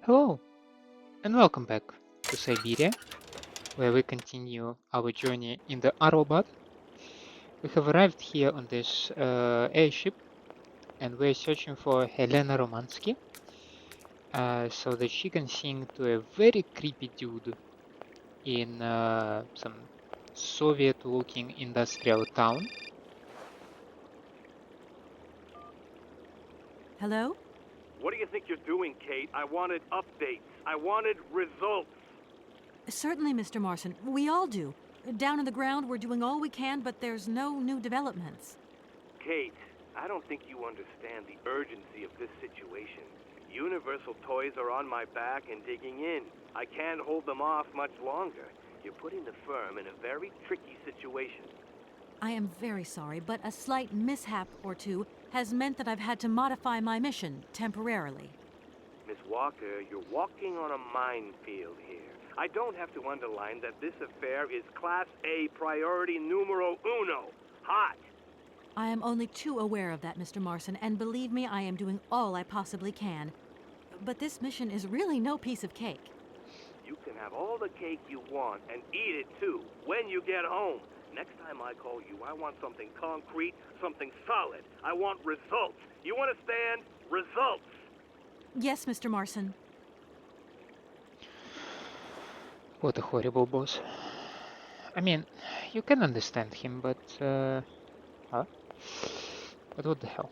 Hello, and welcome back to Syberia, where we continue our journey in the Arrowbot. We have arrived here on this airship, and we're searching for Helena Romanski, so that she can sing to a very creepy dude in some Soviet-looking industrial town. Hello? What do you think you're doing, Kate? I wanted updates. I wanted results. Certainly, Mr. Marson. We all do. Down on the ground, we're doing all we can, but there's no new developments. Kate, I don't think you understand the urgency of this situation. Universal Toys are on my back and digging in. I can't hold them off much longer. You're putting the firm in a very tricky situation. I am very sorry, but a slight mishap or two has meant that I've had to modify my mission temporarily. Miss Walker, you're walking on a minefield here. I don't have to underline that this affair is Class A priority numero uno. Hot. I am only too aware of that, Mr. Marson, and believe me, I am doing all I possibly can. But this mission is really no piece of cake. You can have all the cake you want and eat it too when you get home. Next time I call you, I want something concrete, something solid. I want results. You understand? Results. Yes, Mr. Marson. What a horrible boss. I mean, you can understand him, but huh? But what the hell?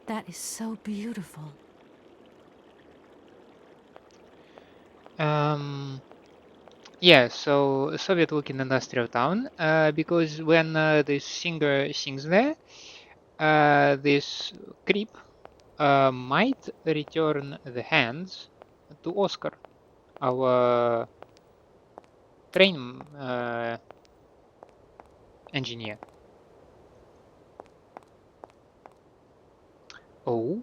That is so beautiful. Yeah, so Soviet-looking industrial town, because when this singer sings there, this creep might return the hands to Oscar, our train engineer. Oh,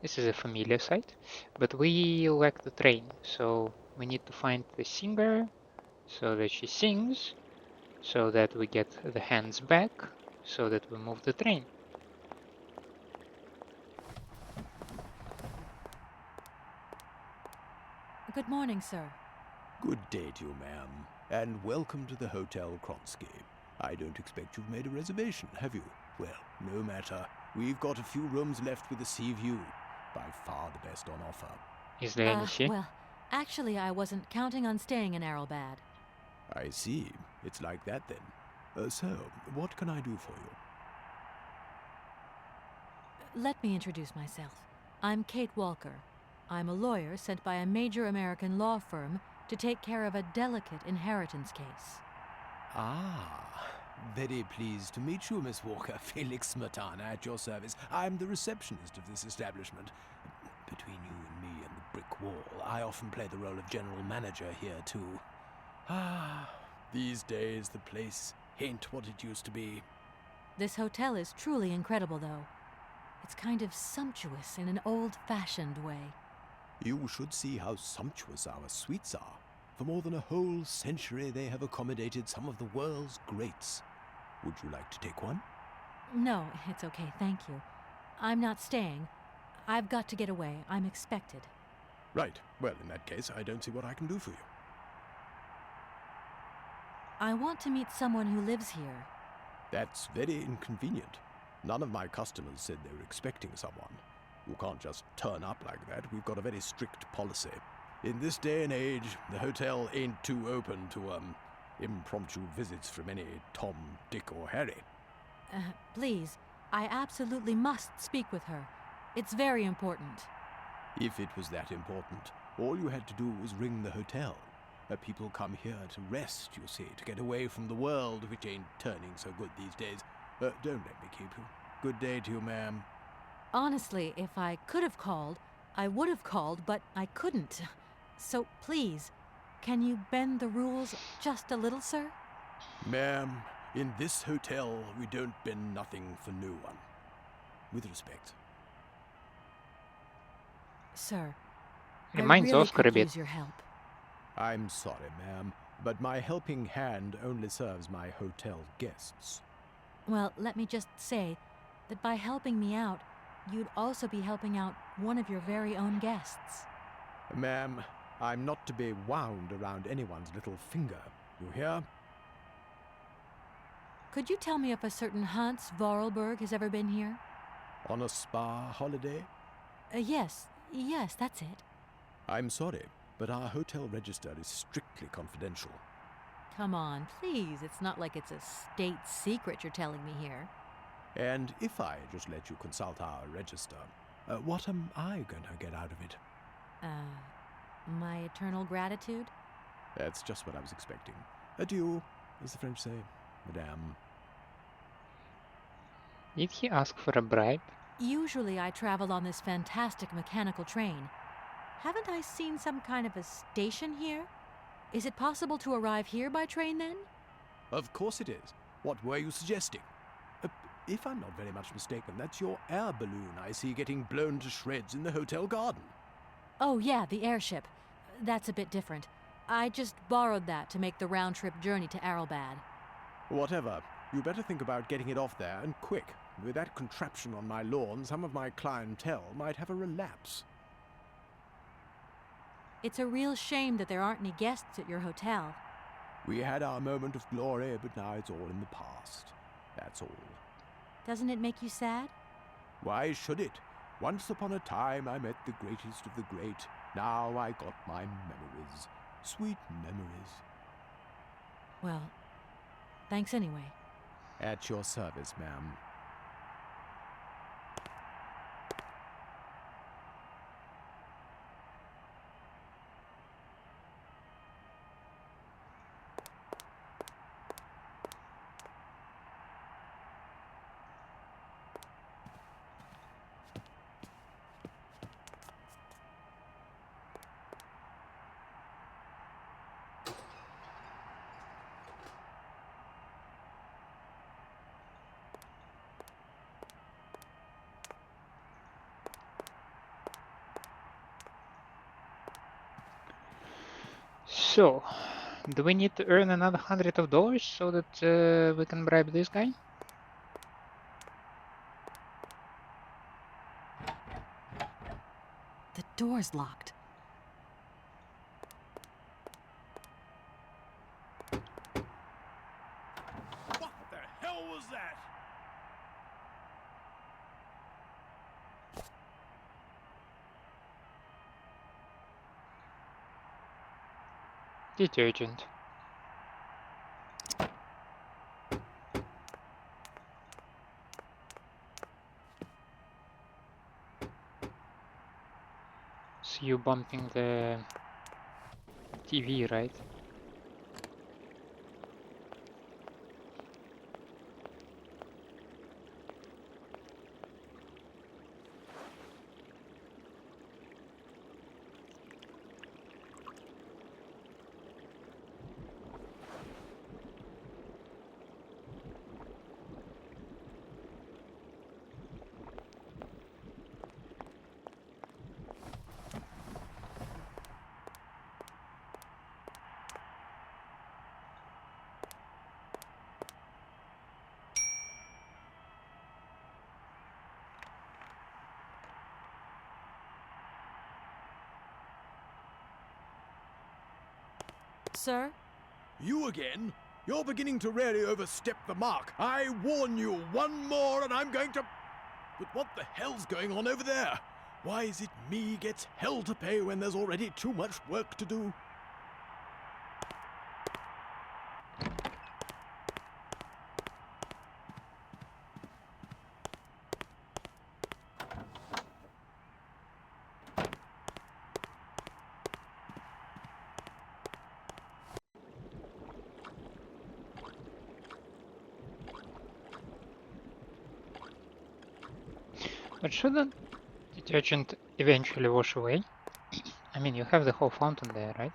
this is a familiar sight, but we lack the train, so we need to find the singer so that she sings, so that we get the hands back, so that we move the train. Good morning, sir. Good day to you, ma'am, and welcome to the Hotel Kronski. I don't expect you've made a reservation, have you? Well, no matter. We've got a few rooms left with a sea view. By far the best on offer. Is there any sea? Well, actually, I wasn't counting on staying in Arrowbad. I see. It's like that then. So, what can I do for you? Let me introduce myself. I'm Kate Walker. I'm a lawyer sent by a major American law firm to take care of a delicate inheritance case. Ah, very pleased to meet you, Miss Walker. Felix Smetana at your service. I'm the receptionist of this establishment. Between you and me and the brick wall, I often play the role of general manager here, too. Ah, these days the place ain't what it used to be. This hotel is truly incredible, though. It's kind of sumptuous in an old-fashioned way. You should see how sumptuous our suites are. For more than a whole century, they have accommodated some of the world's greats. Would you like to take one? No, it's okay, thank you. I'm not staying. I've got to get away. I'm expected. Right. Well, in that case, I don't see what I can do for you. I want to meet someone who lives here. That's very inconvenient. None of my customers said they were expecting someone. You can't just turn up like that. We've got a very strict policy. In this day and age, the hotel ain't too open to, impromptu visits from any Tom, Dick, or Harry. Please, I absolutely must speak with her. It's very important. If it was that important, all you had to do was ring the hotel. People come here to rest, you see, to get away from the world, which ain't turning so good these days. Don't let me keep you. Good day to you, ma'am. Honestly, if I could have called, I would have called, but I couldn't. So please, can you bend the rules just a little, sir? Ma'am, in this hotel, we don't bend nothing for no one. With respect. Sir, Reminds I really Oscar a could bit. use your help. I'm sorry, ma'am, but my helping hand only serves my hotel guests. Well, let me just say that by helping me out, you'd also be helping out one of your very own guests. Ma'am, I'm not to be wound around anyone's little finger. You hear? Could you tell me if a certain Hans Vorarlberg has ever been here? On a spa holiday? Yes, that's it. I'm sorry, but our hotel register is strictly confidential. Come on, please. It's not like it's a state secret you're telling me here. And if I just let you consult our register, what am I going to get out of it? My eternal gratitude? That's just what I was expecting. Adieu, as the French say, madame. Did he ask for a bribe? Usually I travel on this fantastic mechanical train. Haven't I seen some kind of a station here? Is it possible to arrive here by train then? Of course it is. What were you suggesting? If I'm not very much mistaken, that's your air balloon I see getting blown to shreds in the hotel garden. Oh yeah, the airship. That's a bit different. I just borrowed that to make the round-trip journey to Arlbad. Whatever. You better think about getting it off there, and quick. With that contraption on my lawn, some of my clientele might have a relapse. It's a real shame that there aren't any guests at your hotel. We had our moment of glory, but now it's all in the past. That's all. Doesn't it make you sad? Why should it? Once upon a time I met the greatest of the great. Now I got my memories. Sweet memories. Well, thanks anyway. At your service, ma'am. So, do we need to earn another $100 so that we can bribe this guy? The door's locked. What the hell was that? Detergent. So you bumping the TV, right? Sir? You again? You're beginning to really overstep the mark. I warn you, one more and I'm going to... But what the hell's going on over there? Why is it me gets hell to pay when there's already too much work to do? But shouldn't detergent eventually wash away? I mean, you have the whole fountain there, right?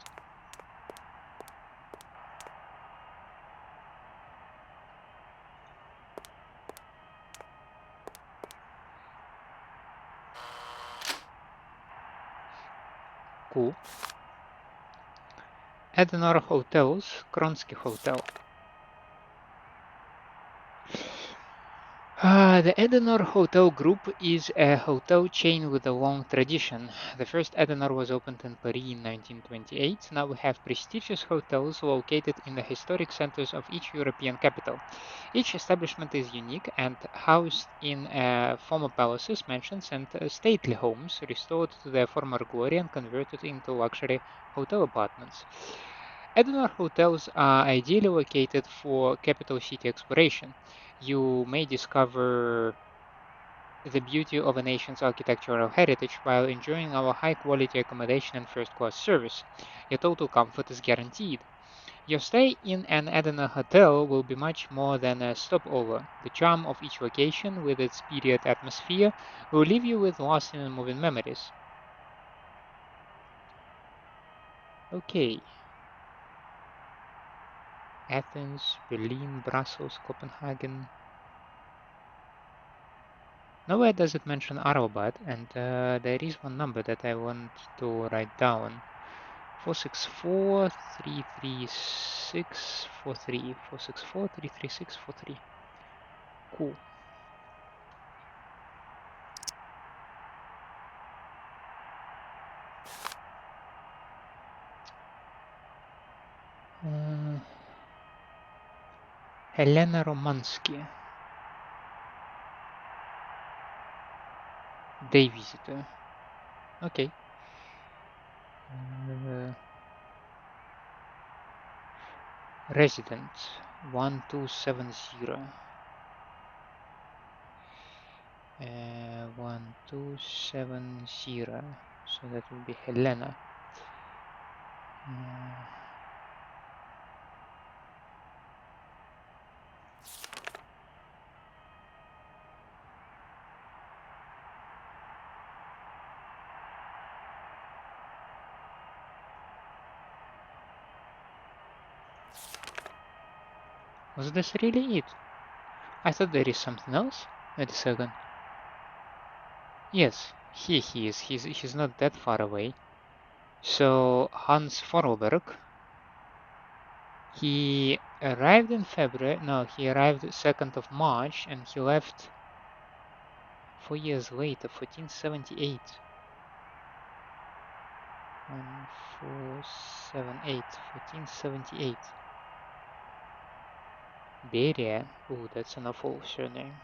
Cool. Helena Hotels, Kronski Hotel. The Edenor Hotel Group is a hotel chain with a long tradition. The first Edenor was opened in Paris in 1928. Now we have prestigious hotels located in the historic centers of each European capital. Each establishment is unique and housed in former palaces, mansions, and stately homes restored to their former glory and converted into luxury hotel apartments. Edenor hotels are ideally located for capital city exploration. You may discover the beauty of a nation's architectural heritage while enjoying our high quality accommodation and first class service. Your total comfort is guaranteed. Your stay in an Edenor hotel will be much more than a stopover. The charm of each location, with its period atmosphere, will leave you with lasting and moving memories. Okay. Athens, Berlin, Brussels, Copenhagen. Nowhere does it mention Arabat, and there is one number that I want to write down. 464-336-43. 464-336-43. Cool. Helena Romanski. Day visitor. Okay. Resident 1270. 1270. So that will be Helena. Was this really it? I thought there is something else. Wait a second. Yes, here he is. He's not that far away. So Hans Vorarlberg, he arrived in February. No, he arrived 2nd of March, and he left 4 years later, 1478. 1478, 1478. Beria. Oh, that's an awful surname.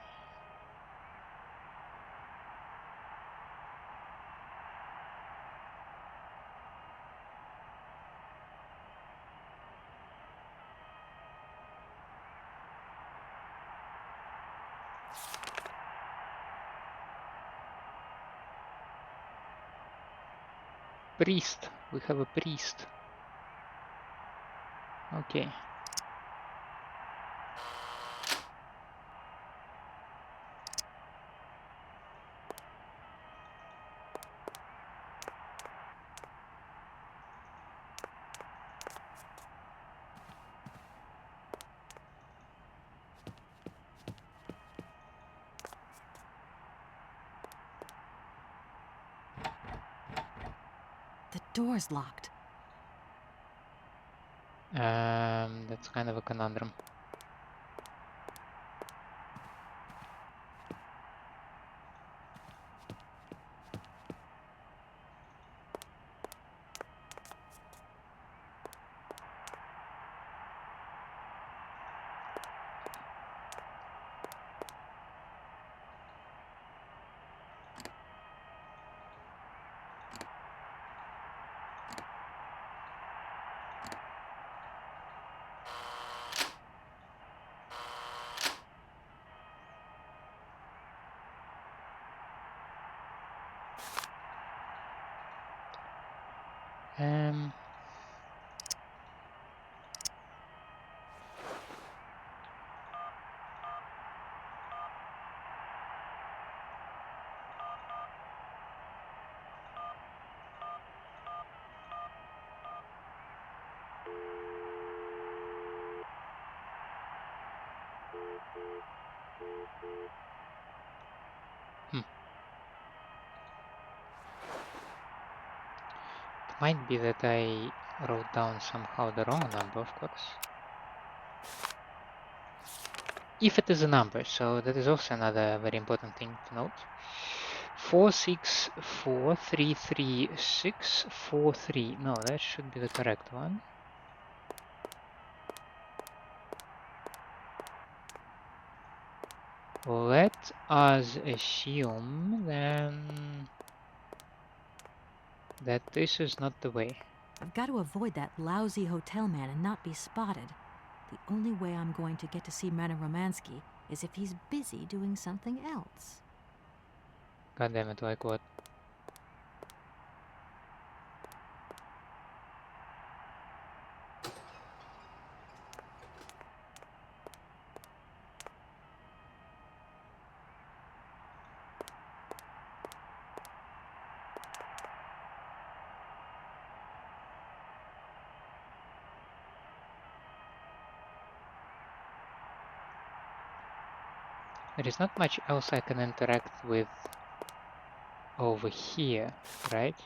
Priest. We have a priest. Okay. The door's locked. That's kind of a conundrum. Um, It might be that I wrote down somehow the wrong number, of course. if it is a number, so that is also another very important thing to note. 464333643. No, that should be the correct one. Let us assume then that this is not the way. I've got to avoid that lousy hotel man and not be spotted. The only way I'm going to get to see Madame Romanski is if he's busy doing something else. God damn it, like what? There is not much else I can interact with over here, right?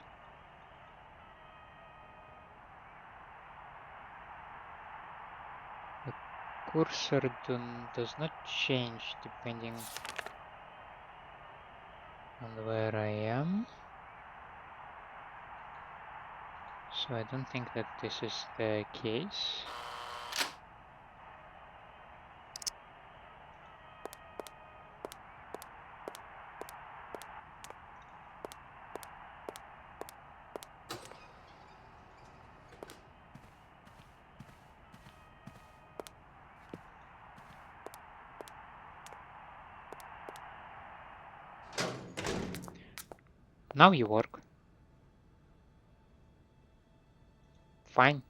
The cursor does not change depending on where I am. So I don't think that this is the case. Now you work. Fine.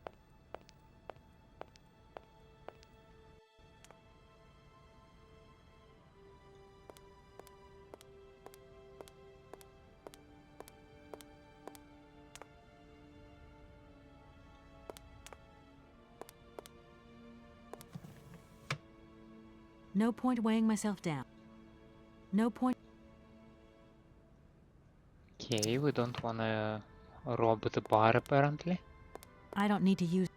No point weighing myself down. No point. Okay, we don't wanna rob the bar apparently. I don't need to use.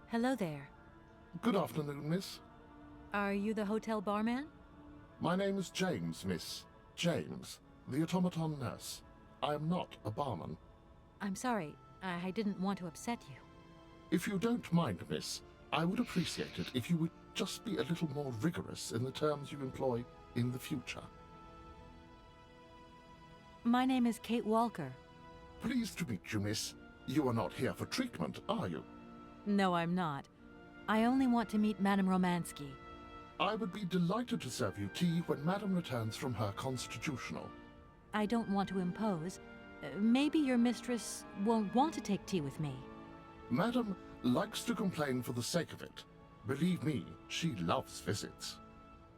Hello there. Good afternoon, miss. Are you the hotel barman? My name is James, miss. James, the automaton nurse. I am not a barman. I'm sorry. I didn't want to upset you. If you don't mind, miss, I would appreciate it if you would just be a little more rigorous in the terms you employ in the future. My name is Kate Walker. Pleased to meet you, miss. You are not here for treatment, are you? No, I'm not. I only want to meet Madame Romanski. I would be delighted to serve you tea when Madame returns from her constitutional. I don't want to impose. Maybe your mistress won't want to take tea with me. Madame likes to complain for the sake of it. Believe me, she loves visits.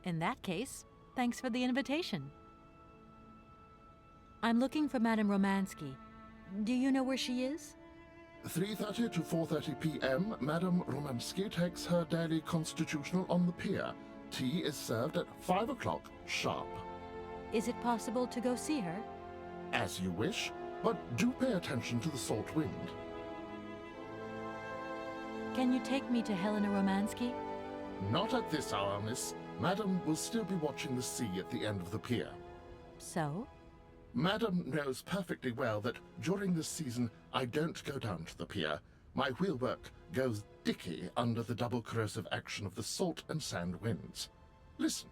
In that case, thanks for the invitation. I'm looking for Madame Romanski. Do you know where she is? 3:30 to 4:30 p.m., Madame Romanski takes her daily constitutional on the pier. Tea is served at 5 o'clock sharp. Is it possible to go see her? As you wish, but do pay attention to the salt wind. Can you take me to Helena Romanski? Not at this hour, miss. Madame will still be watching the sea at the end of the pier. So? Madame knows perfectly well that during this season I don't go down to the pier. My wheelwork goes dicky under the double corrosive action of the salt and sand winds. Listen,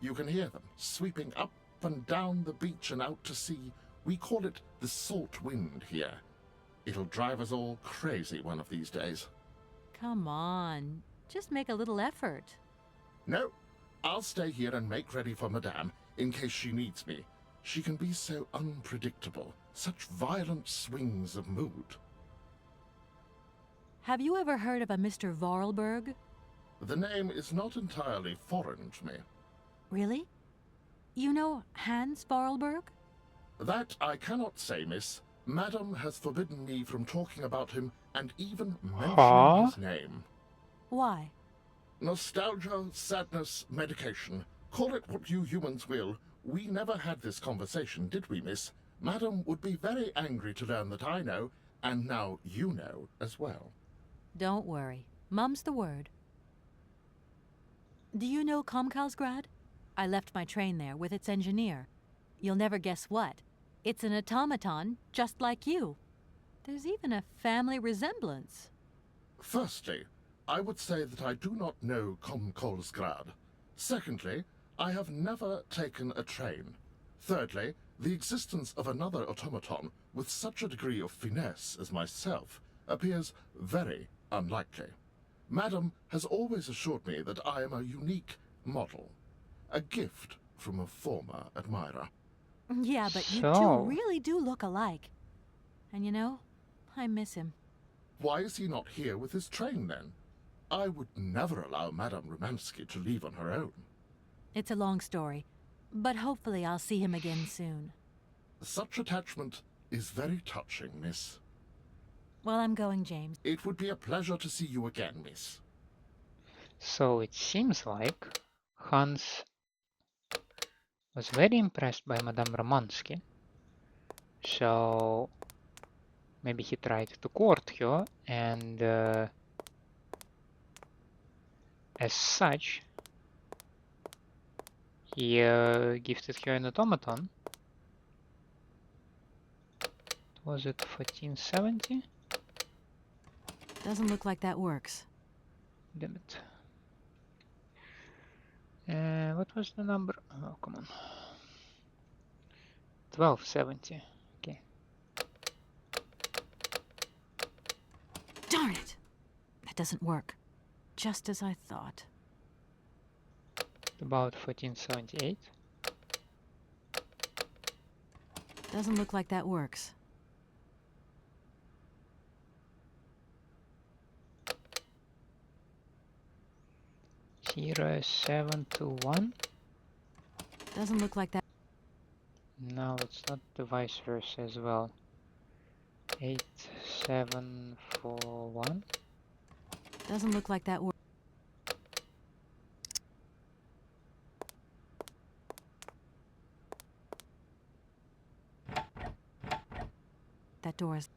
you can hear them sweeping up and down the beach and out to sea. We call it the salt wind here. It'll drive us all crazy one of these days. Come on, just make a little effort. No, I'll stay here and make ready for Madame in case she needs me. She can be so unpredictable, such violent swings of mood. Have you ever heard of a Mr. Vorarlberg? The name is not entirely foreign to me. Really? You know Hans Vorarlberg? That I cannot say, miss. Madame has forbidden me from talking about him and even mentioning his name. Why? Nostalgia, sadness, medication. Call it what you humans will. We never had this conversation, did we, miss? Madame would be very angry to learn that I know, and now you know as well. Don't worry. Mum's the word. Do you know Komkolzgrad? I left my train there with its engineer. You'll never guess what. It's an automaton just like you. There's even a family resemblance. Firstly, I would say that I do not know Komkolzgrad. Secondly, I have never taken a train. Thirdly, the existence of another automaton with such a degree of finesse as myself appears very unlikely. Madam has always assured me that I am a unique model, a gift from a former admirer. Yeah, but you two So, really do look alike. And you know, I miss him. Why is he not here with his train, then? I would never allow Madame Romanski to leave on her own. It's a long story, but hopefully I'll see him again soon. Such attachment is very touching, miss. Well, I'm going, James. It would be a pleasure to see you again, miss. so it seems like Hans was very impressed by Madame Romanski. So maybe he tried to court her, and as such, he gifted her an automaton. Was it 1470? Doesn't look like that works. Damn it. What was the number? Oh, come on. 1270. Okay. Darn it! That doesn't work. Just as I thought. About 1478. Doesn't look like that works. Zero 721. Doesn't look like that. No, it's not the vice versa as well. 8741. Doesn't look like that works. That door is...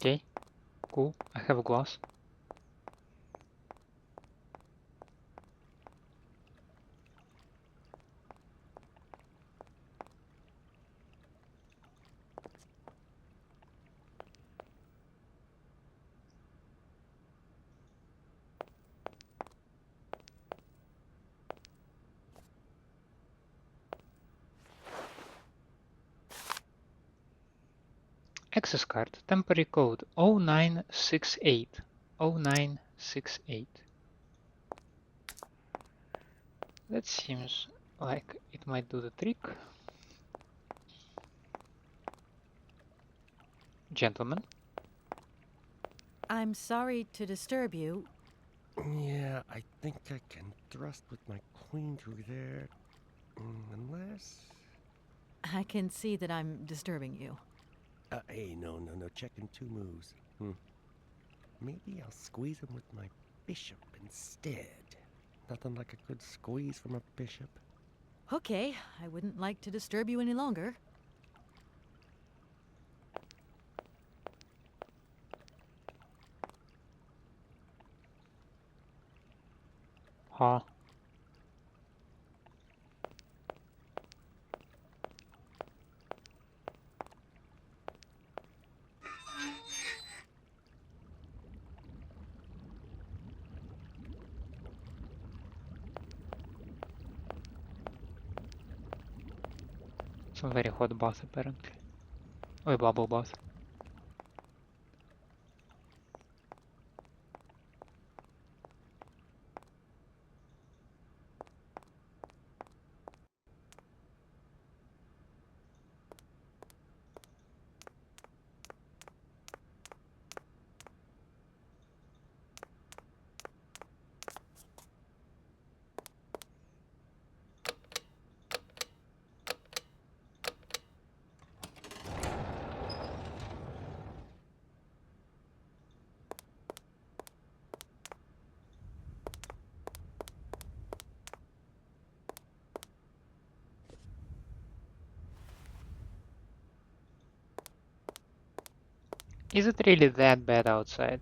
Okay, cool. I have a glass. Access card, temporary code 0968. 0968. That seems like it might do the trick. Gentlemen. I'm sorry to disturb you. Yeah, I think I can thrust with my queen through there. Unless... I can see that I'm disturbing you. Hey, no. Checking two moves. Maybe I'll squeeze him with my bishop instead. Nothing like a good squeeze from a bishop. Okay, I wouldn't like to disturb you any longer. Huh. Some very hot bath apparently. Or a bubble bath. Is it really that bad outside?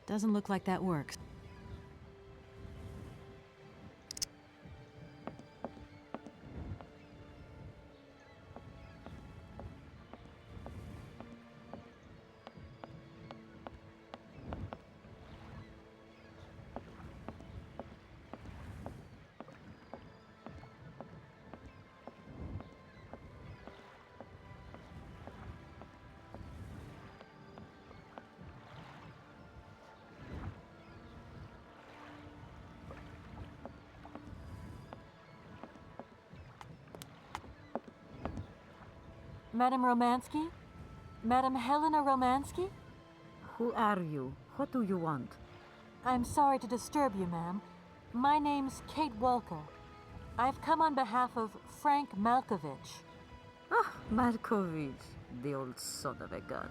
Doesn't look like that works. Madame Romanski? Madame Helena Romanski? Who are you? What do you want? I'm sorry to disturb you, ma'am. My name's Kate Walker. I've come on behalf of Frank Malkovich. Ah, Markovich, the old son of a gun.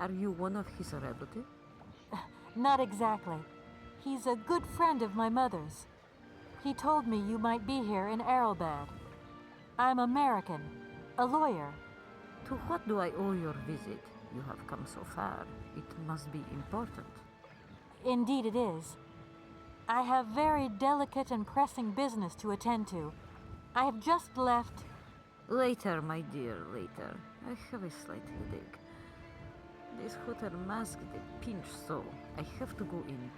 Are you one of his relatives? Not exactly. He's a good friend of my mother's. He told me you might be here in Arrowbad. I'm American, a lawyer. To what do I owe your visit? You have come so far. It must be important. Indeed it is. I have very delicate and pressing business to attend to. I have just left... Later, my dear, later. I have a slight headache. This hotel masked a pinch so I have to go in.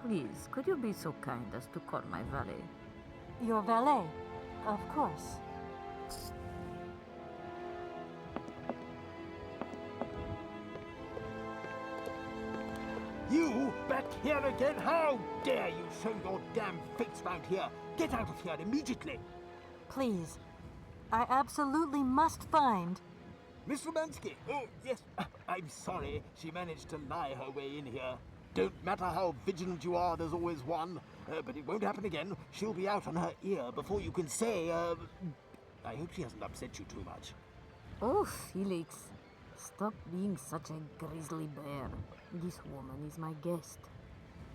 Please, could you be so kind as to call my valet? Your valet, of course. You back here again? How dare you show your damn face round here? Get out of here immediately! Please, I absolutely must find... Miss Romanski! Oh, yes, I'm sorry. She managed to lie her way in here. Don't matter how vigilant you are, there's always one. But it won't happen again. She'll be out on her ear before you can say, I hope she hasn't upset you too much. Oh, Felix. Stop being such a grizzly bear. This woman is my guest.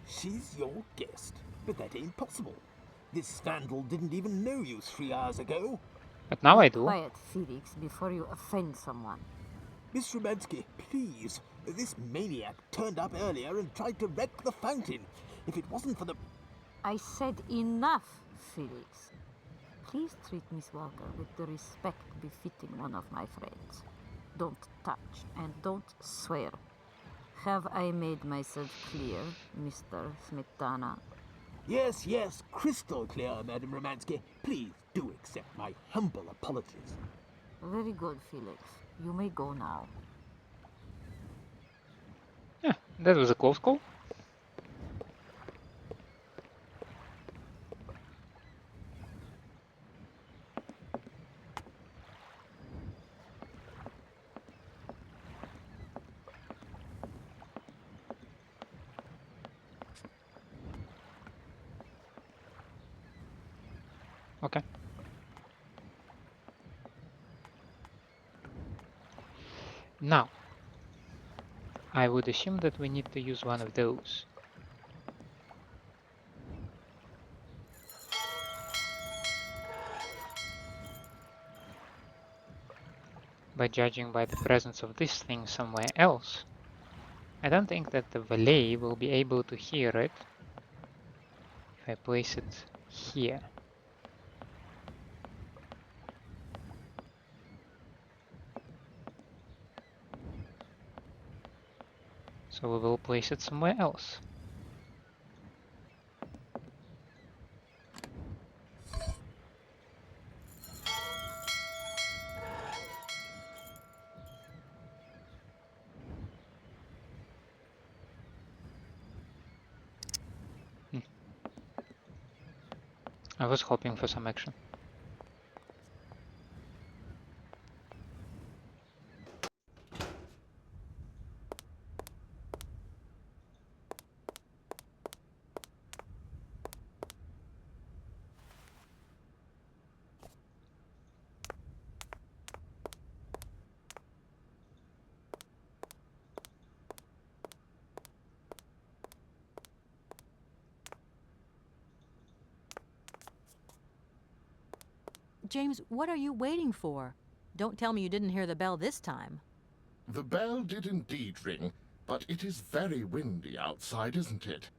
She's your guest? But that ain't possible. This vandal didn't even know you 3 hours ago. But now I Be do. quiet, Felix, before you offend someone. Miss Romanski, please. This maniac turned up earlier and tried to wreck the fountain. If it wasn't for the... I said enough, Felix. Please treat Miss Walker with the respect befitting one of my friends. Don't touch and don't swear. Have I made myself clear, Mr. Smetana? Yes, yes, crystal clear, Madame Romanski. Please do accept my humble apologies. Very good, Felix. You may go now. Yeah, that was a close call. Okay. Now, I would assume that we need to use one of those. But judging by the presence of this thing somewhere else, I don't think that the valet will be able to hear it if I place it here. So we will place it somewhere else. I was hoping for some action. James, what are you waiting for? Don't tell me you didn't hear the bell this time. The bell did indeed ring, but it is very windy outside, isn't it?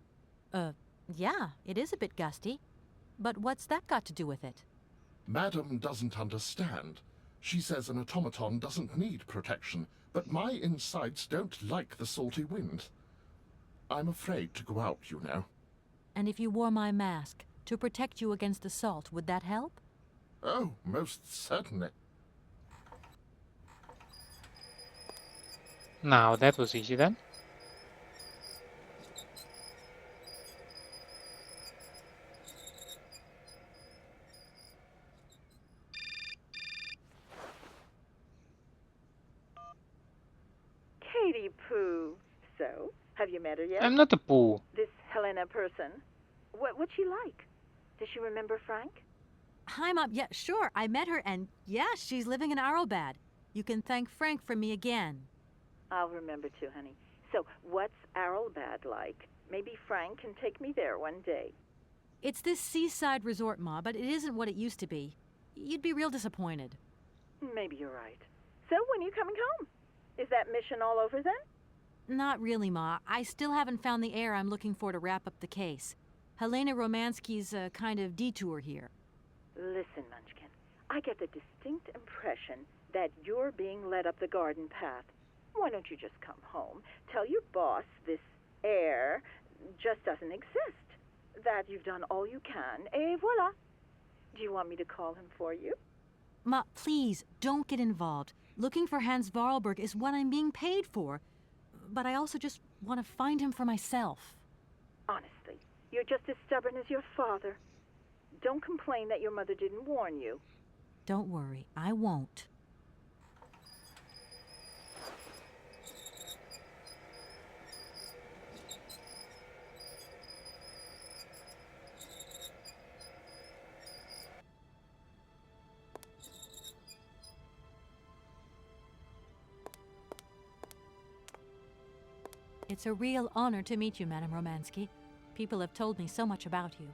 Yeah, it is a bit gusty. But what's that got to do with it? Madam doesn't understand. She says an automaton doesn't need protection, but my insides don't like the salty wind. I'm afraid to go out, you know. And if you wore my mask to protect you against the salt, would that help? Oh, most certainly. Now that was easy then. Katie Pooh. So, have you met her yet? I'm not a poo. This Helena person. What's she like? Does she remember Frank? Hi, Mom. Yeah, sure. I met her, and yeah, she's living in Arrowbad. You can thank Frank for me again. I'll remember to, honey. So, what's Arrowbad like? Maybe Frank can take me there one day. It's this seaside resort, Ma, but it isn't what it used to be. You'd be real disappointed. Maybe you're right. So, when are you coming home? Is that mission all over then? Not really, Ma. I still haven't found the heir I'm looking for to wrap up the case. Helena Romanski's a kind of detour here. Listen, Munchkin, I get the distinct impression that you're being led up the garden path. Why don't you just come home, tell your boss this heir just doesn't exist, that you've done all you can, et voila. Do you want me to call him for you? Ma, please, don't get involved. Looking for Hans Vorarlberg is what I'm being paid for. But I also just want to find him for myself. Honestly, you're just as stubborn as your father. Don't complain that your mother didn't warn you. Don't worry, I won't. It's a real honor to meet you, Madame Romanski. People have told me so much about you.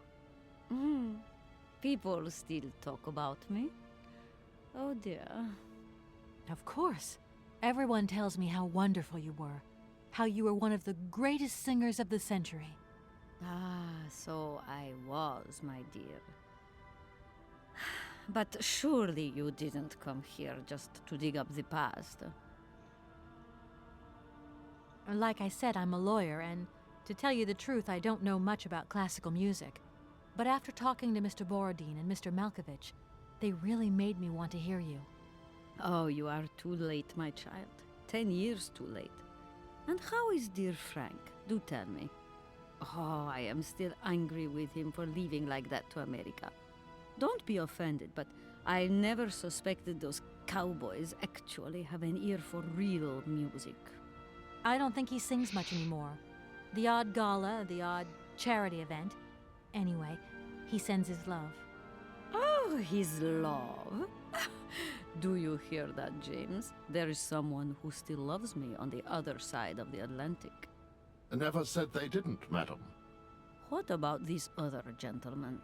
People still talk about me. Oh dear. Of course. Everyone tells me how wonderful you were. How you were one of the greatest singers of the century. Ah, so I was, my dear. But surely you didn't come here just to dig up the past. Like I said, I'm a lawyer, and to tell you the truth, I don't know much about classical music. But after talking to Mr. Borodin and Mr. Malkovich, they really made me want to hear you. Oh, you are too late, my child. 10 years too late. And how is dear Frank? Do tell me. Oh, I am still angry with him for leaving like that to America. Don't be offended, but I never suspected those cowboys actually have an ear for real music. I don't think he sings much anymore. The odd gala, the odd charity event. Anyway, he sends his love. Oh, his love. Do you hear that, James? There is someone who still loves me on the other side of the Atlantic. Never said they didn't, madam. What about this other gentleman?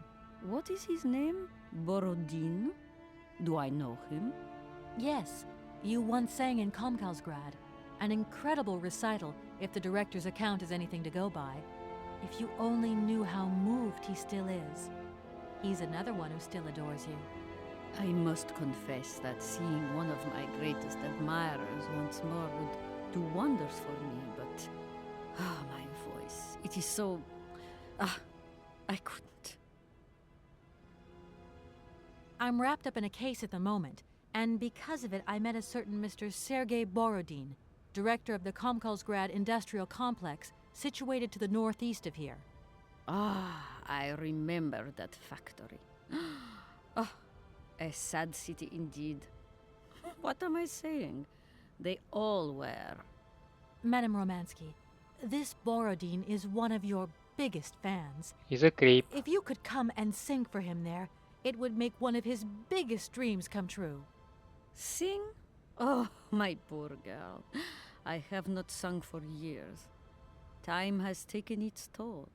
What is his name? Borodin? Do I know him? Yes, you once sang in Komkolzgrad. An incredible recital, if the director's account is anything to go by. If you only knew how moved he still is. He's another one who still adores you. I must confess that seeing one of my greatest admirers once more would do wonders for me, but... my voice. It is so... I couldn't. I'm wrapped up in a case at the moment, and because of it, I met a certain Mr. Sergei Borodin, director of the Komkolzgrad industrial complex, situated to the northeast of here. I remember that factory. A sad city indeed. What am I saying? They all were. Madame Romanski, this Borodin is one of your biggest fans. He's a creep. If you could come and sing for him there, it would make one of his biggest dreams come true. Sing? Oh, my poor girl. I have not sung for years. Time has taken its toll.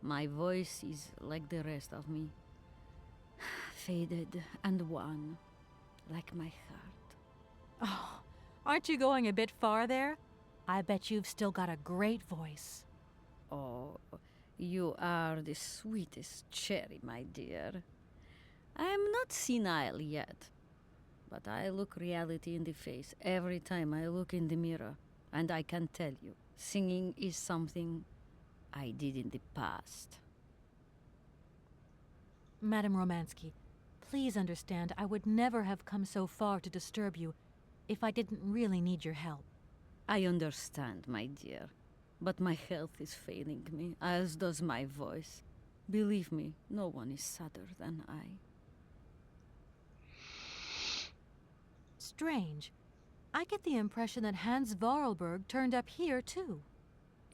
My voice is like the rest of me. Faded and wan, like my heart. Oh, aren't you going a bit far there? I bet you've still got a great voice. Oh, you are the sweetest cherry, my dear. I am not senile yet, but I look reality in the face every time I look in the mirror, and I can tell you, singing is something I did in the past. Madame Romanski, please understand I would never have come so far to disturb you if I didn't really need your help. I understand, my dear, but my health is failing me, as does my voice. Believe me, no one is sadder than I. Strange. I get the impression that Hans Vorarlberg turned up here, too.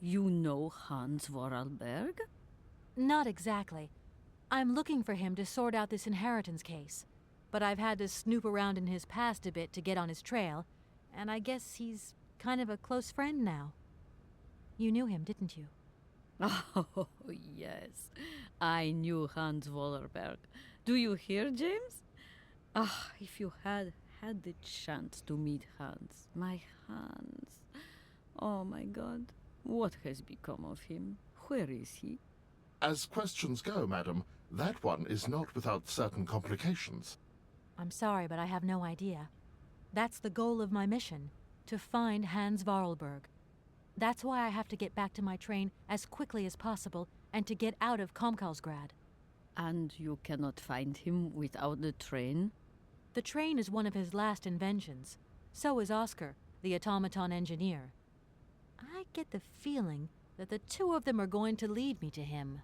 You know Hans Vorarlberg? Not exactly. I'm looking for him to sort out this inheritance case, but I've had to snoop around in his past a bit to get on his trail, and I guess he's kind of a close friend now. You knew him, didn't you? Oh, yes. I knew Hans Vorarlberg. Do you hear, James? Ah, if you had the chance to meet Hans. My Hans. Oh, my God. What has become of him? Where is he? As questions go, madam, that one is not without certain complications. I'm sorry, but I have no idea. That's the goal of my mission, to find Hans Vorarlberg. That's why I have to get back to my train as quickly as possible and to get out of Komkolzgrad. And you cannot find him without the train? The train is one of his last inventions. So is Oscar, the automaton engineer. I get the feeling that the two of them are going to lead me to him.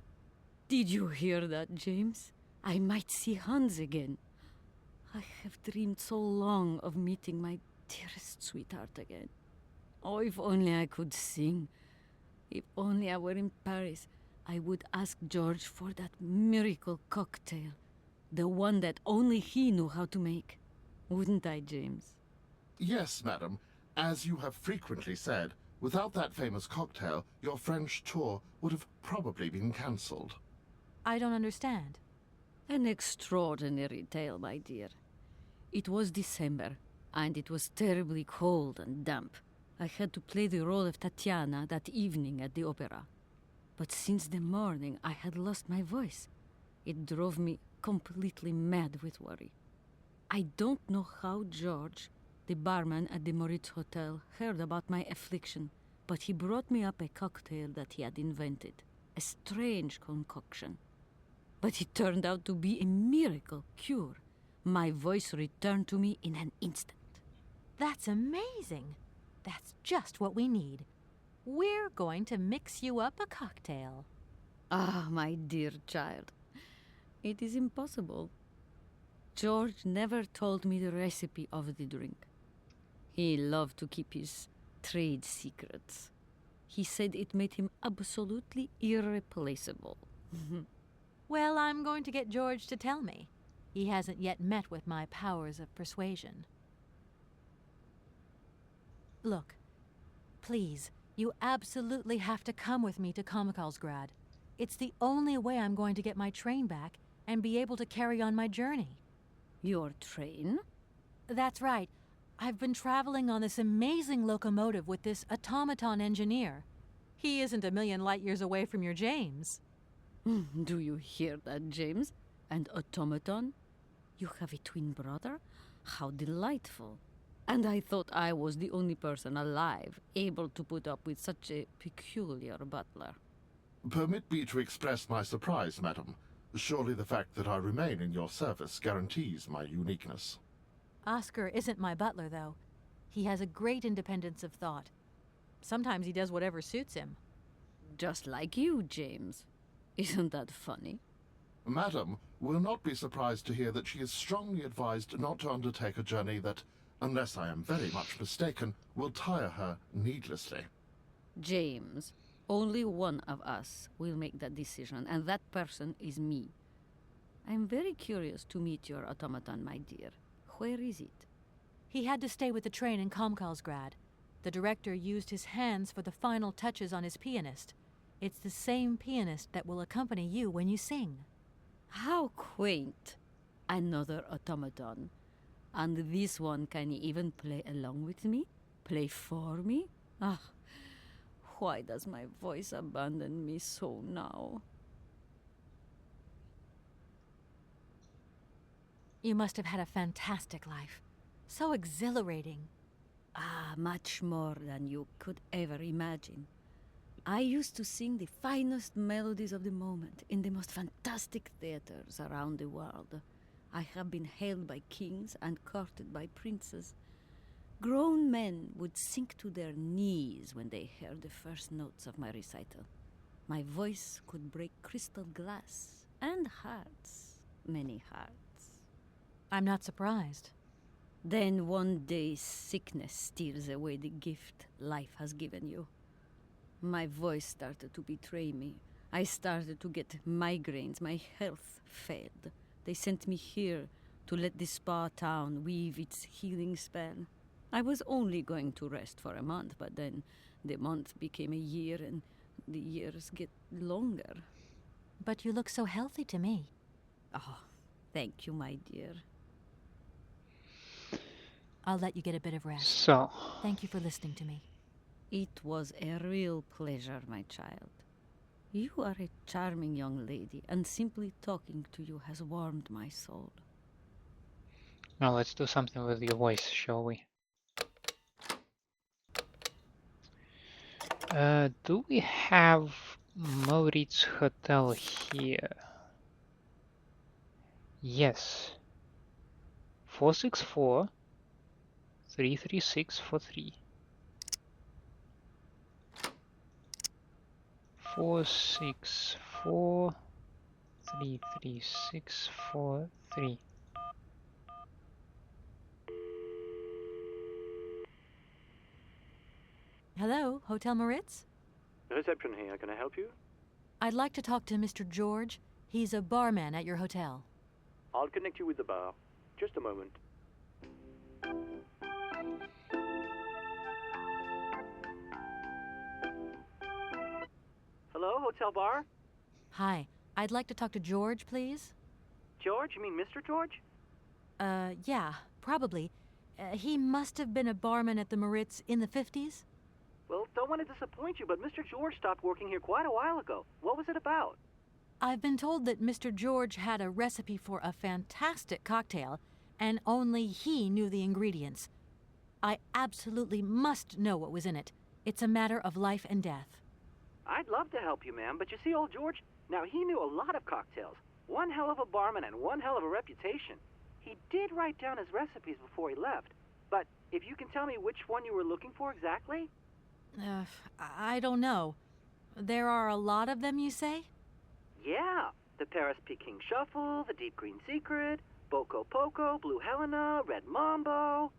Did you hear that, James? I might see Hans again. I have dreamed so long of meeting my dearest sweetheart again. Oh, if only I could sing. If only I were in Paris, I would ask George for that miracle cocktail. The one that only he knew how to make. Wouldn't I, James? Yes, madam. As you have frequently said, without that famous cocktail, your French tour would have probably been cancelled. I don't understand. An extraordinary tale, my dear. It was December, and it was terribly cold and damp. I had to play the role of Tatiana that evening at the opera. But since the morning, I had lost my voice. It drove me completely mad with worry. I don't know how George, the barman at the Moritz Hotel, heard about my affliction, but he brought me up a cocktail that he had invented. A strange concoction. But it turned out to be a miracle cure. My voice returned to me in an instant. That's amazing. That's just what we need. We're going to mix you up a cocktail. Ah, my dear child. It is impossible. George never told me the recipe of the drink. He loved to keep his trade secrets. He said it made him absolutely irreplaceable. Well, I'm going to get George to tell me. He hasn't yet met with my powers of persuasion. Look, please, you absolutely have to come with me to Komkolzgrad. It's the only way I'm going to get my train back and be able to carry on my journey. Your train? That's right. I've been traveling on this amazing locomotive with this automaton engineer. He isn't a million light years away from your James. Do you hear that, James? And automaton? You have a twin brother? How delightful. And I thought I was the only person alive able to put up with such a peculiar butler. Permit me to express my surprise, madam. Surely the fact that I remain in your service guarantees my uniqueness. Oscar isn't my butler, though. He has a great independence of thought. Sometimes he does whatever suits him. Just like you, James. Isn't that funny? Madam will not be surprised to hear that she is strongly advised not to undertake a journey that, unless I am very much mistaken, will tire her needlessly. James, only one of us will make that decision, and that person is me. I'm very curious to meet your automaton, my dear. Where is it? He had to stay with the train in Komkolzgrad. The director used his hands for the final touches on his pianist. It's the same pianist that will accompany you when you sing. How quaint. another automaton. And this one can even play along with me? Play for me? Ah, why does my voice abandon me so now? You must have had a fantastic life. So exhilarating. Ah, much more than you could ever imagine. I used to sing the finest melodies of the moment in the most fantastic theaters around the world. I have been hailed by kings and courted by princes. Grown men would sink to their knees when they heard the first notes of my recital. My voice could break crystal glass and hearts, many hearts. I'm not surprised. Then one day sickness steals away the gift life has given you. My voice started to betray me. I started to get migraines. My health failed. They sent me here to let the spa town weave its healing spell. I was only going to rest for a month, but then the month became a year and the years get longer. But you look so healthy to me. Oh, thank you, my dear. I'll let you get a bit of rest. So, Thank you for listening to me. It was a real pleasure, my child. You are a charming young lady, and simply talking to you has warmed my soul. now let's do something with your voice, shall we? Do we have Moritz Hotel here? Yes. 464 33643. 464 33643. Hello, Hotel Moritz? Reception here. Can I help you? I'd like to talk to Mr. George. He's a barman at your hotel. I'll connect you with the bar. Just a moment. Hello, hotel bar? Hi, I'd like to talk to George, please. George? You mean Mr. George? Yeah, probably. He must have been a barman at the Moritz in the 50s. Well, don't want to disappoint you, but Mr. George stopped working here quite a while ago. What was it about? I've been told that Mr. George had a recipe for a fantastic cocktail, and only he knew the ingredients. I absolutely must know what was in it. It's a matter of life and death. I'd love to help you, ma'am, but you see, old George, now he knew a lot of cocktails. One hell of a barman and one hell of a reputation. He did write down his recipes before he left. But if you can tell me which one you were looking for exactly? I don't know. There are a lot of them, you say? Yeah, the Paris Peking Shuffle, the Deep Green Secret, Boko Poco, Blue Helena, Red Mambo.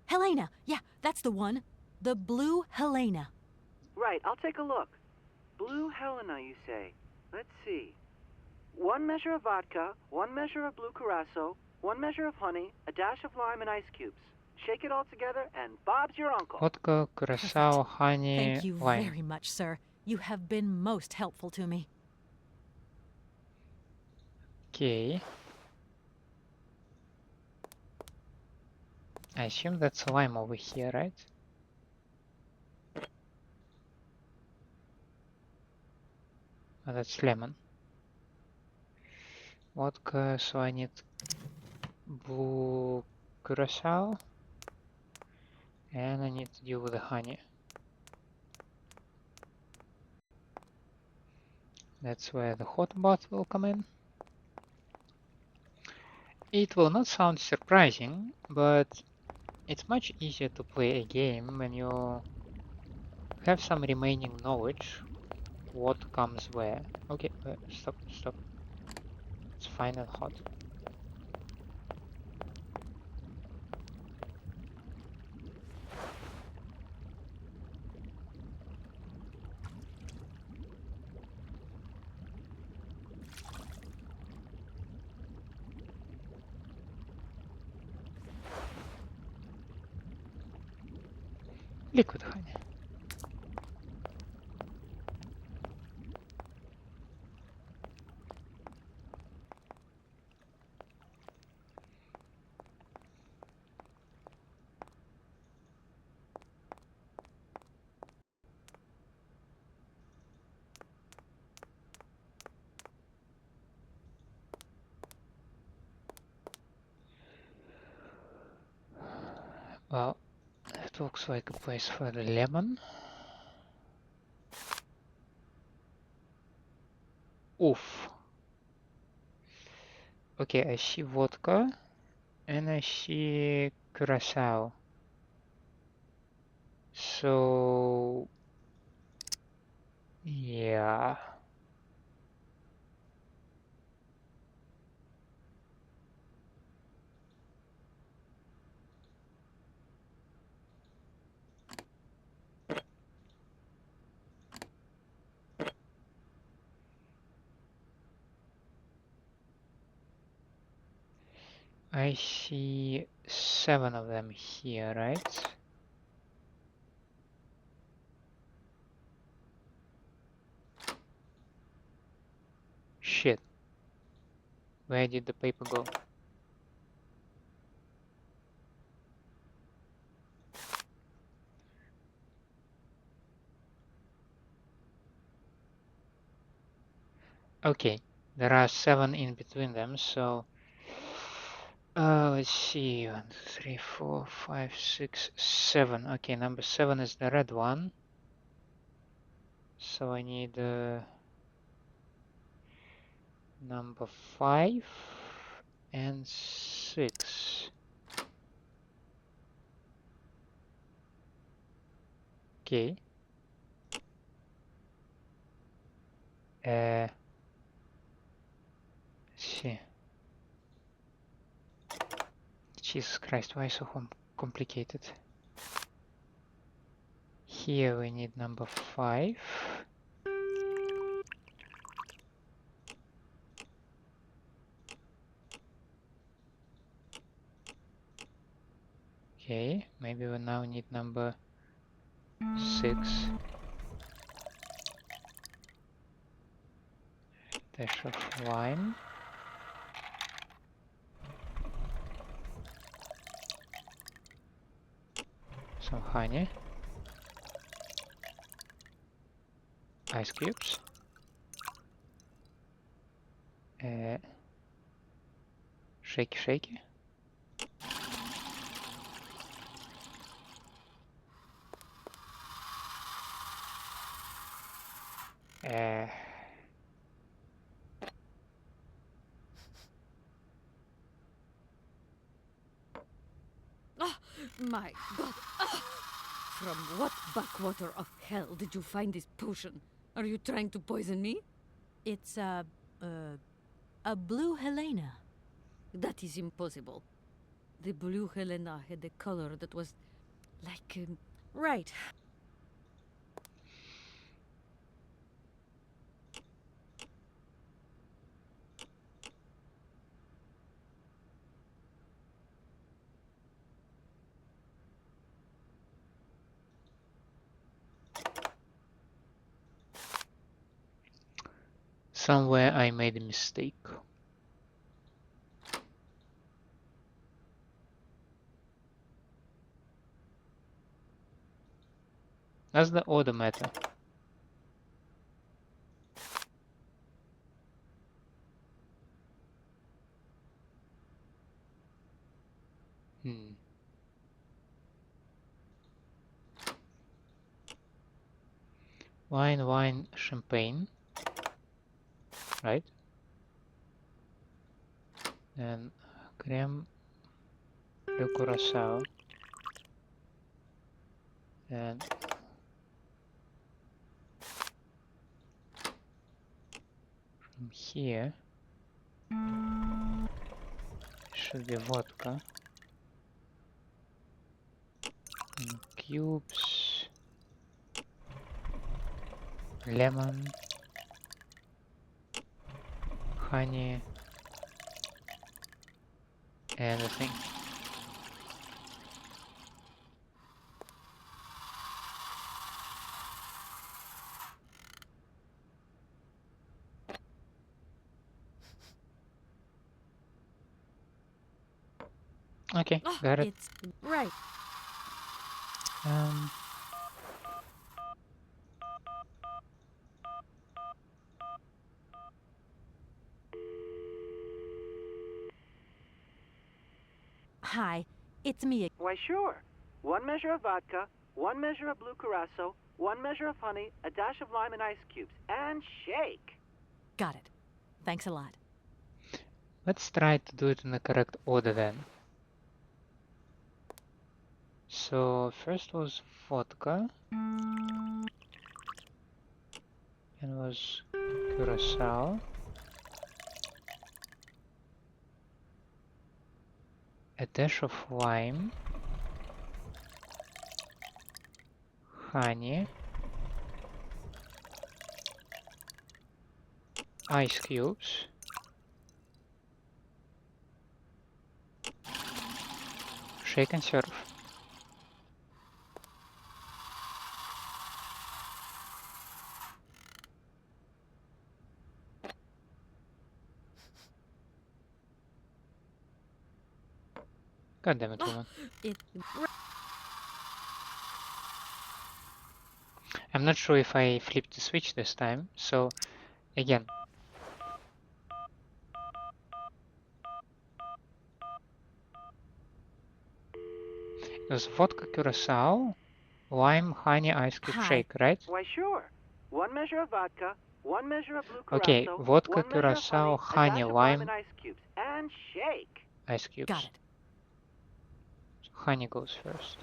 Helena! Yeah, that's the one. The Blue Helena. Right, I'll take a look. Blue Helena, you say? Let's see. 1 measure of vodka, 1 measure of blue curacao, 1 measure of honey, a dash of lime and ice cubes. Shake it all together, and Bob's your uncle. Vodka, curacao, Perfect. honey, Thank you lime. very much, sir. You have been most helpful to me. Okay. I assume that's lime over here, right? Oh, that's lemon. Vodka, so I need blue curacao. And I need to deal with the honey. That's where the hot bath will come in. It will not sound surprising, but it's much easier to play a game when you have some remaining knowledge what comes where. Okay, stop. It's fine and hot. Liquid honey. looks like a place for the lemon. Oof. Okay, I see vodka and I see curacao. So yeah. I see 7 of them here, right? Shit. Where did the paper go? Okay, there are 7 in between them, so let's see, 1, 2, 3, 4, 5, 6, 7. Okay, number 7 is the red one. So I need number 5 and 6. Okay. Let's see. Jesus Christ, why so complicated? Here we need number 5. Okay, maybe we now need number 6. Dash of lime. Some honey. Ice cubes. Shaky, shaky. My God! From what backwater of hell did you find this potion? Are you trying to poison me? It's a Blue Helena. That is impossible. The Blue Helena had a color that was like... right. Somewhere I made a mistake. Does the order matter? Wine, wine, champagne. Right? And creme de curacao. And from here should be vodka. And cubes. Lemon. Honey. And the thing. Okay, got it. It's right. Hi, it's me. Why, sure. 1 measure of vodka, 1 measure of blue curacao, 1 measure of honey, a dash of lime and ice cubes, and shake. Got it. Thanks a lot. Let's try to do it in the correct order then. So first was vodka, and was curacao, a dash of lime, honey, ice cubes, shake and serve. God damn it, woman. I'm not sure if I flipped the switch this time, so again. It was vodka, curacao, lime, honey, ice cube, shake, right? Why, sure. 1 measure of vodka, 1 measure of blue curacao, Okay, vodka, 1 measure of curacao, honey, honey, a dash of lime lime, and ice cubes, and shake. ice cubes. Got it. So honey goes first.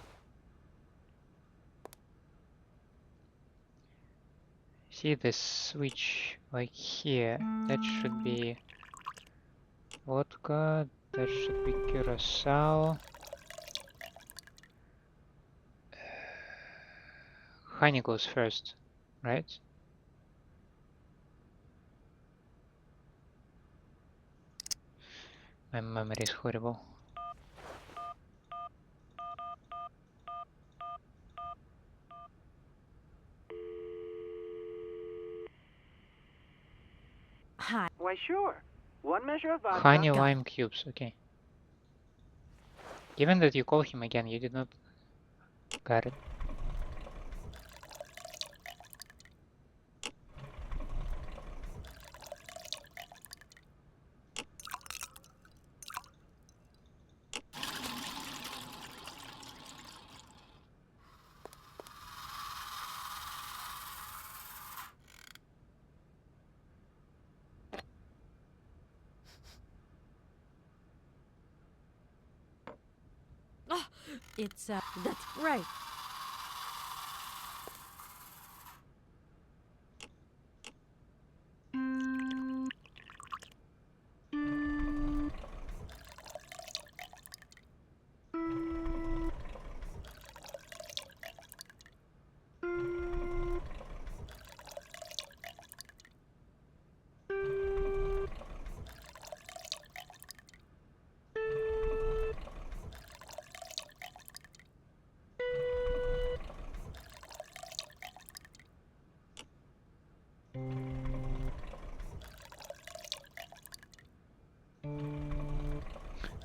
See this switch like here, that should be vodka, that should be curacao. Honey goes first, right? My memory is horrible. Hi. Why, sure. 1 measure of vodka. Honey, lime cubes, okay. Given that you call him again, you did not... Got it. Oh, it's, that's right.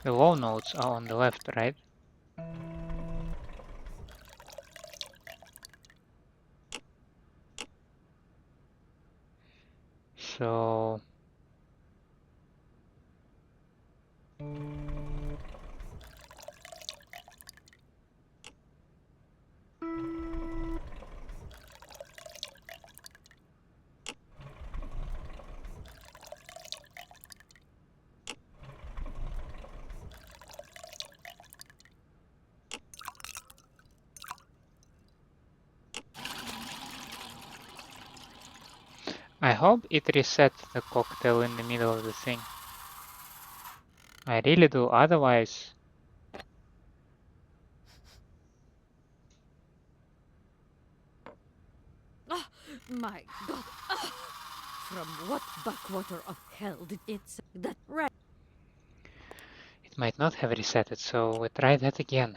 The low notes are on the left, right? So... I hope it resets the cocktail in the middle of the thing. I really do, otherwise... Oh, my God. Oh, from what backwater of hell did it's that right? It might not have reset it, so we try that again.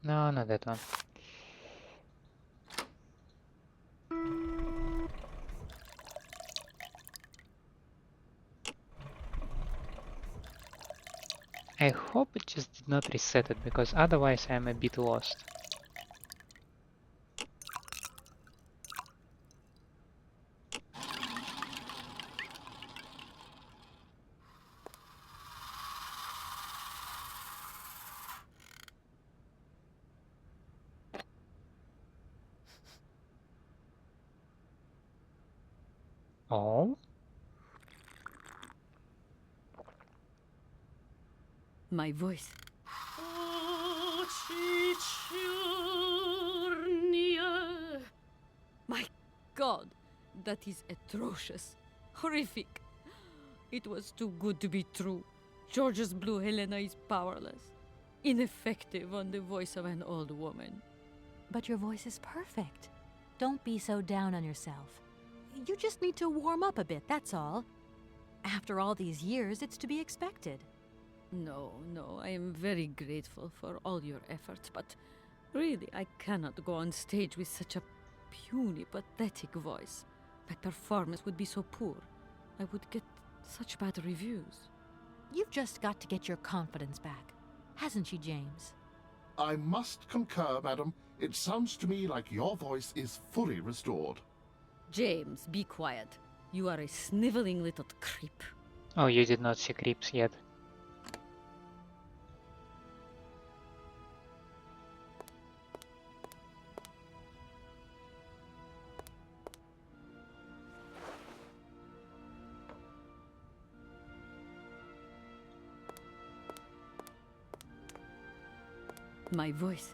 No, not that one. I hope it just did not reset it, because otherwise I'm a bit lost. Oh? My voice. My God, that is atrocious. Horrific. It was too good to be true. George's Blue Helena is powerless. Ineffective on the voice of an old woman. But your voice is perfect. Don't be so down on yourself. You just need to warm up a bit, that's all. After all these years, it's to be expected. No, I am very grateful for all your efforts, but really, I cannot go on stage with such a puny, pathetic voice. My performance would be so poor. I would get such bad reviews. You've just got to get your confidence back. Hasn't she, James? I must concur, madam. It sounds to me like your voice is fully restored. James, be quiet. You are a sniveling little creep. Oh, you did not see creeps yet. My voice.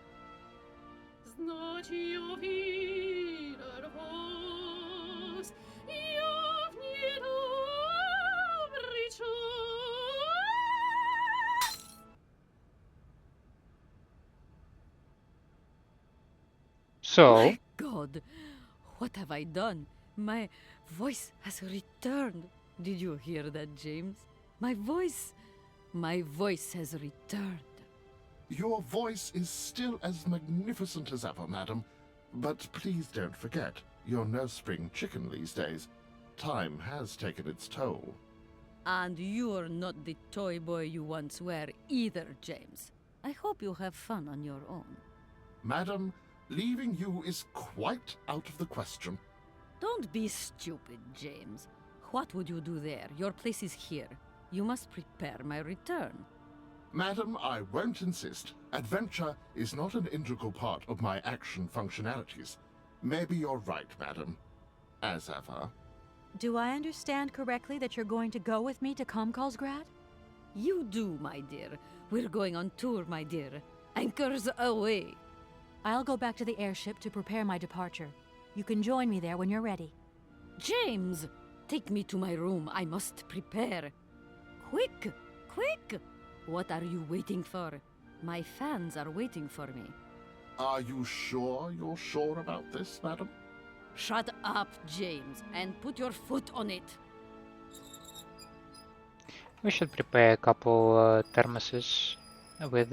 So, My God, what have I done? My voice has returned. Did you hear that, James? My voice has returned. Your voice is still as magnificent as ever, madam. But please don't forget, you're no spring chicken these days. Time has taken its toll. And you're not the toy boy you once were either, James. I hope you have fun on your own. Madam, leaving you is quite out of the question. Don't be stupid, James. What would you do there? Your place is here. You must prepare my return. Madam, I won't insist. Adventure is not an integral part of my action functionalities. Maybe you're right, madam. As ever. Do I understand correctly that you're going to go with me to Komkolzgrad? You do, my dear. We're going on tour, my dear. Anchors away. I'll go back to the airship to prepare my departure. You can join me there when you're ready. James, take me to my room. I must prepare. Quick, quick! What are you waiting for? My fans are waiting for me. Are you sure you're sure about this, madam? Shut up, James, and put your foot on it. we should prepare a couple thermoses with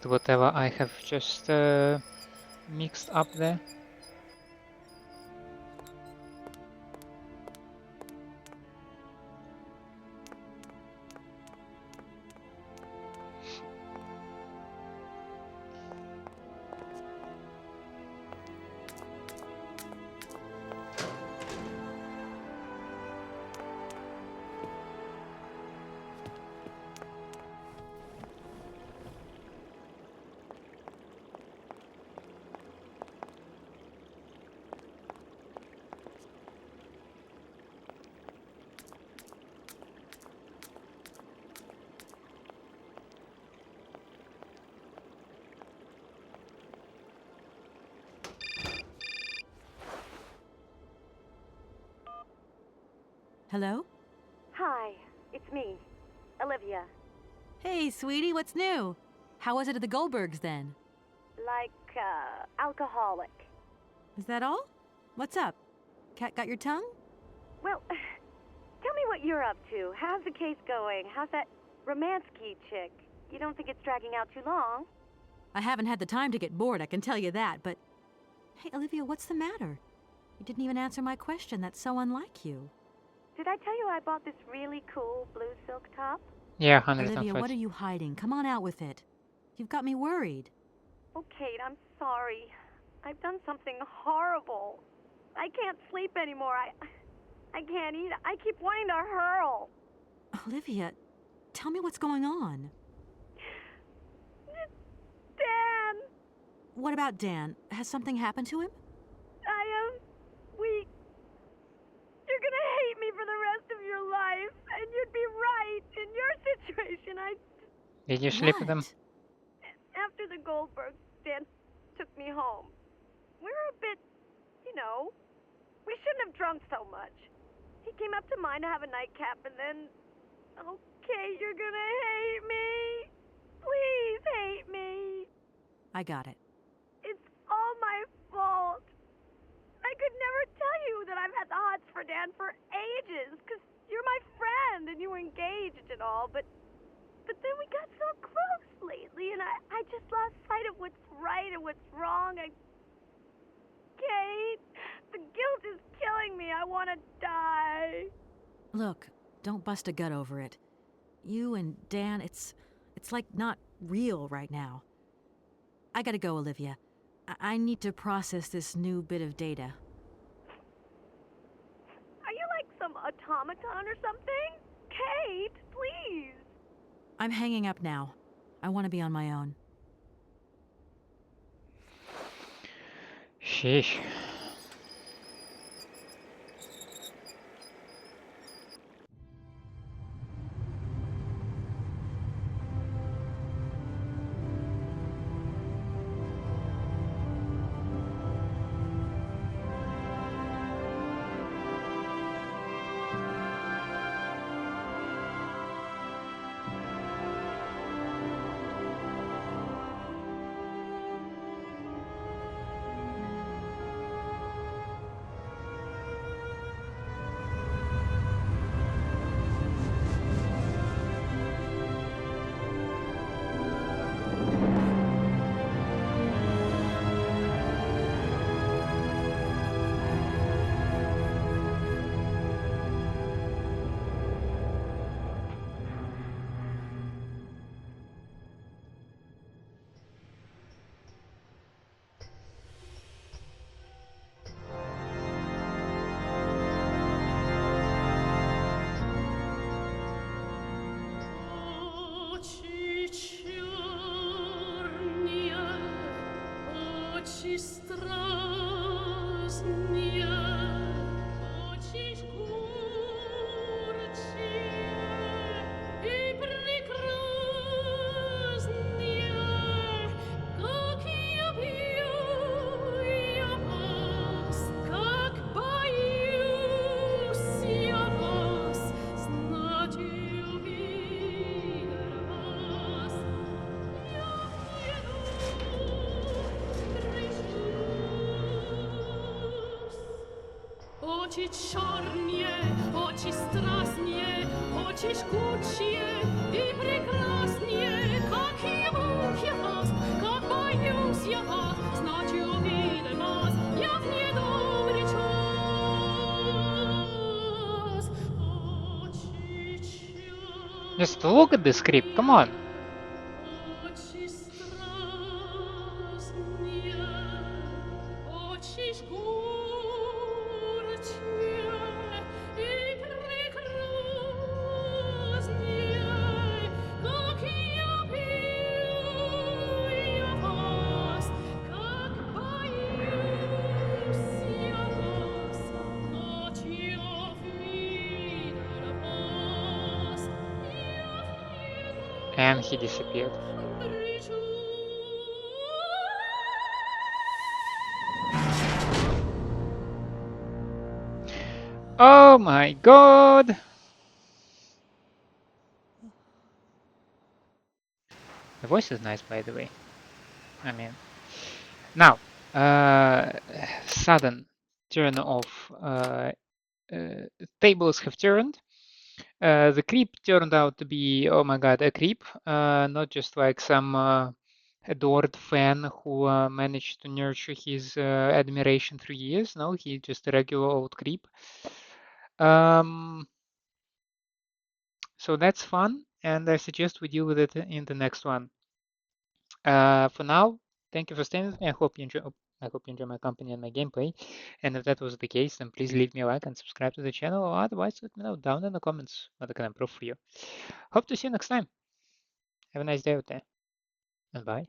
whatever I have just mixed up there. Hello? Hi, it's me, Olivia. Hey, sweetie, what's new? How was it at the Goldbergs then? Like, alcoholic. Is that all? What's up? Cat got your tongue? Well, tell me what you're up to. How's the case going? How's that Romanski chick? You don't think it's dragging out too long? I haven't had the time to get bored, I can tell you that, but... Hey, Olivia, what's the matter? You didn't even answer my question. That's so unlike you. Did I tell you I bought this really cool blue silk top? Yeah, Olivia, 140. what are you hiding? Come on out with it. You've got me worried. Oh, Kate, I'm sorry. I've done something horrible. I can't sleep anymore. I can't eat. I keep wanting to hurl. Olivia, tell me what's going on. Dan! What about Dan? Has something happened to him? I am You're gonna hate me for the rest of your life, and you'd be right. In your situation, Did you sleep with them? What? After the Goldbergs, Dan took me home. We were a bit, we shouldn't have drunk so much. He came up to mine to have a nightcap, and then, okay, you're gonna hate me. Please hate me. I got it. It's all my fault. I could never tell you that I've had the hots for Dan for ages, because you're my friend and you were engaged and all, but then we got so close lately, and I just lost sight of what's right and what's wrong. Kate, the guilt is killing me. I want to die. Look, don't bust a gut over it. You and Dan, it's like not real right now. I gotta go, Olivia. I need to process this new bit of data. Are you like some automaton or something? Kate, please. I'm hanging up now. I want to be on my own. Sheesh. Очи черные, очи страстные, очи жгучие и прекрасные, как ему я вас, как боюсь я вас, знать увидим вас, я в недобрый час. Очи черные. Just look at the script, come on. Очи страстные, очи жгучие и прекрасные, как я пью я вас, как боюсь я вас, ночью видел вас, And he disappeared. Oh my god! The voice is nice, by the way. I mean, now, sudden turn of tables have turned. The creep turned out to be, oh my god, a creep, not just like some adored fan who managed to nurture his admiration through years. No, he's just a regular old creep. So that's fun, and I suggest we deal with it in the next one. For now, thank you for staying with me. I hope you enjoy my company and my gameplay. And if that was the case, then please leave me a like and subscribe to the channel, or otherwise let me know down in the comments what I can improve for you. Hope to see you next time. Have a nice day out there, and bye.